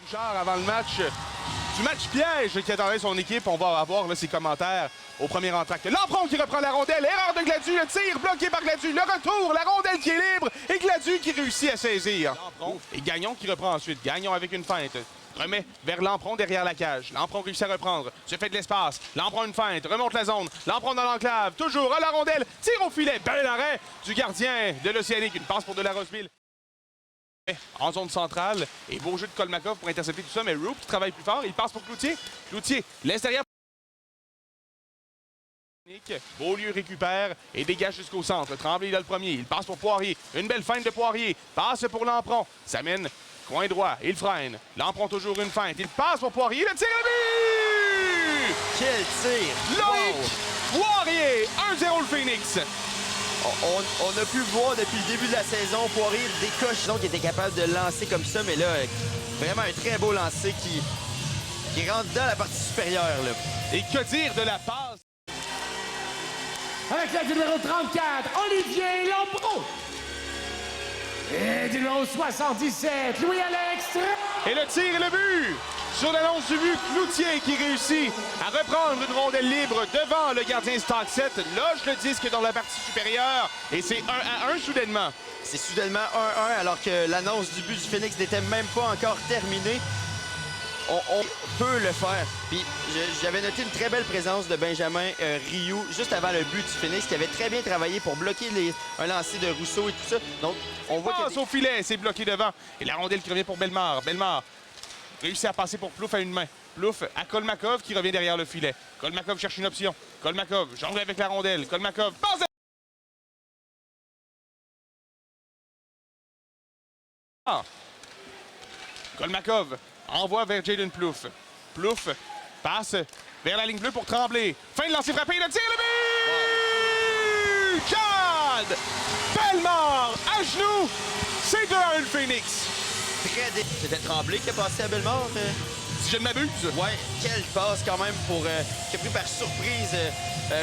Bouchard avant le match du match piège qui attendait son équipe. On va avoir là, ses commentaires au premier entracte. Lampron qui reprend la rondelle, erreur de Gladu, le tir bloqué par Gladu, le retour, la rondelle qui est libre et Gladu qui réussit à saisir. Lampron et Gagnon qui reprend ensuite. Gagnon avec une feinte. Remet vers Lampron derrière la cage. Lampron réussit à reprendre. Se fait de l'espace. Lampron une feinte. Remonte la zone. Lampron dans l'enclave. Toujours à la rondelle. Tire au filet. Bel arrêt du gardien de l'Océanique. Une passe pour de la Roseville. En zone centrale. Et beau jeu de Kolmakov pour intercepter tout ça. Mais Roop qui travaille plus fort. Il passe pour Cloutier. Cloutier laisse derrière. Beaulieu récupère et dégage jusqu'au centre. Tremblay il a le premier. Il passe pour Poirier. Une belle feinte de Poirier. Passe pour Lampron. Ça mène coin droit. Il freine. Lampron toujours une feinte. Il passe pour Poirier. Le tir à but! Quel tir! Loïc Poirier. 1-0 le Phoenix. On a pu voir depuis le début de la saison Poirier des cochons qui était capable de lancer comme ça. Mais là, vraiment un très beau lancer qui rentre dans la partie supérieure. Là. Et que dire de la passe? Avec la numéro 34, Olivier Lampron. Et du numéro 77, Louis-Alex. Et le tir et le but! Sur l'annonce du but, Cloutier qui réussit à reprendre une rondelle libre devant le gardien Stockset. Loge le disque dans la partie supérieure et c'est 1-1 soudainement. C'est soudainement 1-1 alors que l'annonce du but du Phoenix n'était même pas encore terminée. On peut le faire. Puis j'avais noté une très belle présence de Benjamin Rioux juste avant le but du Phoenix qui avait très bien travaillé pour bloquer un lancer de Rousseau et tout ça. Donc on voit passe au filet, c'est bloqué devant. Et la rondelle qui revient pour Bellemare. Bellemare réussit à passer pour Plouffe à une main. Plouffe à Kolmakov qui revient derrière le filet. Kolmakov cherche une option. Kolmakov jongle avec la rondelle. Kolmakov passe. Kolmakov envoie vers Jaden Plouffe. Plouffe passe vers la ligne bleue pour Tremblay. Fin de lancer frappé, le tir, le but! Chad! Bellemare à genoux. C'est 2-1 le Phoenix. C'était Tremblay qui a passé à Bellemare. Si je ne m'abuse. Ouais, quelle passe quand même qui a pris par surprise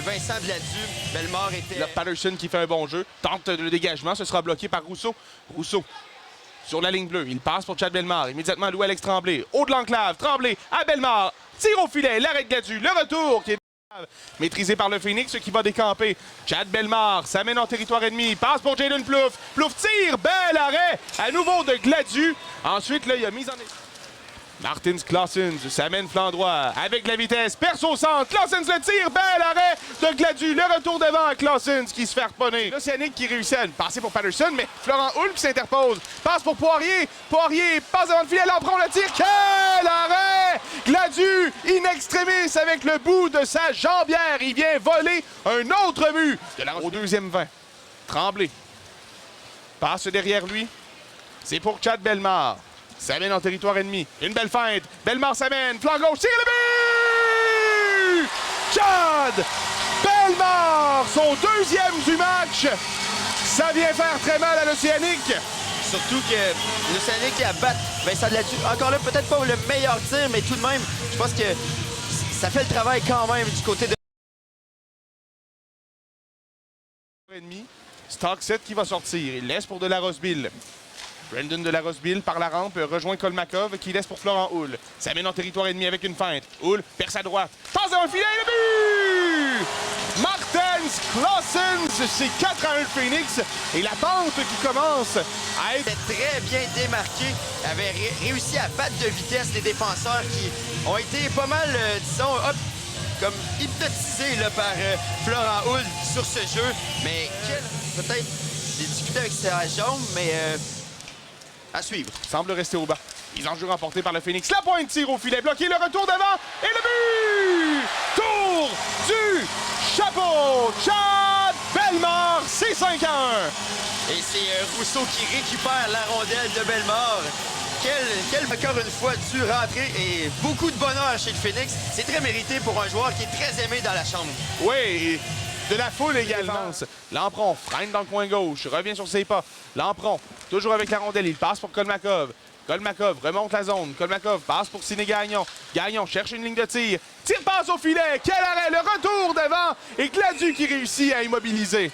Vincent Gladu. Bellemare était... Là, Patterson qui fait un bon jeu. Tente le dégagement, ce sera bloqué par Rousseau. Rousseau sur la ligne bleue. Il passe pour Chad Bellemare. Immédiatement, Louis-Alex Tremblay. Haut de l'enclave. Tremblay à Bellemare. Tire au filet. L'arrêt de Gladu. Le retour qui est maîtrisé par le Phoenix qui va décamper. Chad Bellemare s'amène en territoire ennemi. Passe pour Jaden Plouffe. Plouffe tire. Bel arrêt. À nouveau de Gladu. Ensuite, là, il a mis en... Martins Claessens s'amène flanc droit avec la vitesse. Perce au centre. Claessens le tire. Bel arrêt de Gladu. Le retour devant à Claessens qui se fait reponner. L'Océanique qui réussit à passer pour Patterson, mais Florent Houle qui s'interpose. Passe pour Poirier. Poirier passe devant le filet. Lampron le tire. Quel arrêt! Gladu in extremis avec le bout de sa jambière. Il vient voler un autre but. Au deuxième 20. Tremblay. Passe derrière lui. C'est pour Chad Bellemare. S'amène en territoire ennemi. Une belle feinte. Bellemare s'amène. Flanc gauche. Tire le but! Chad Bellemare, son deuxième du match. Ça vient faire très mal à l'Océanique. Surtout que l'Océanique a battu Vincent Gladu. Encore là, peut-être pas le meilleur tir, mais tout de même, je pense que ça fait le travail quand même du côté de... Stockset qui va sortir. Il laisse pour de la Roseville. Brandon de la Roseville par la rampe rejoint Kolmakov qui laisse pour Florent Houle. S'amène en territoire ennemi avec une feinte. Houle perce à droite. Passe dans le filet et le but! Martins Claessens, c'est 4-1 le Phoenix. Et la pente qui commence à être très bien démarqué. Avait réussi à battre de vitesse les défenseurs qui ont été pas mal, disons, comme hypnotisés là, par Florent Houle sur ce jeu. Mais peut-être des difficultés avec sa jambe, mais... à suivre. Semble rester au bas. Ils en jouent remporté par le Phoenix. La pointe tire au filet, bloqué, le retour devant et le but! Tour du chapeau! Chad Bellemare, c'est 5-1. Et c'est Rousseau qui récupère la rondelle de Bellemare. Quel encore une fois dû rentrer et beaucoup de bonheur chez le Phoenix. C'est très mérité pour un joueur qui est très aimé dans la chambre. Oui, de la foule également. Lampron freine dans le coin gauche, revient sur ses pas. Lampron, toujours avec la rondelle, il passe pour Kolmakov. Kolmakov remonte la zone. Kolmakov passe pour Sidney Gagnon. Gagnon cherche une ligne de tir. Tire passe au filet. Quel arrêt! Le retour devant. Et Gladu qui réussit à immobiliser.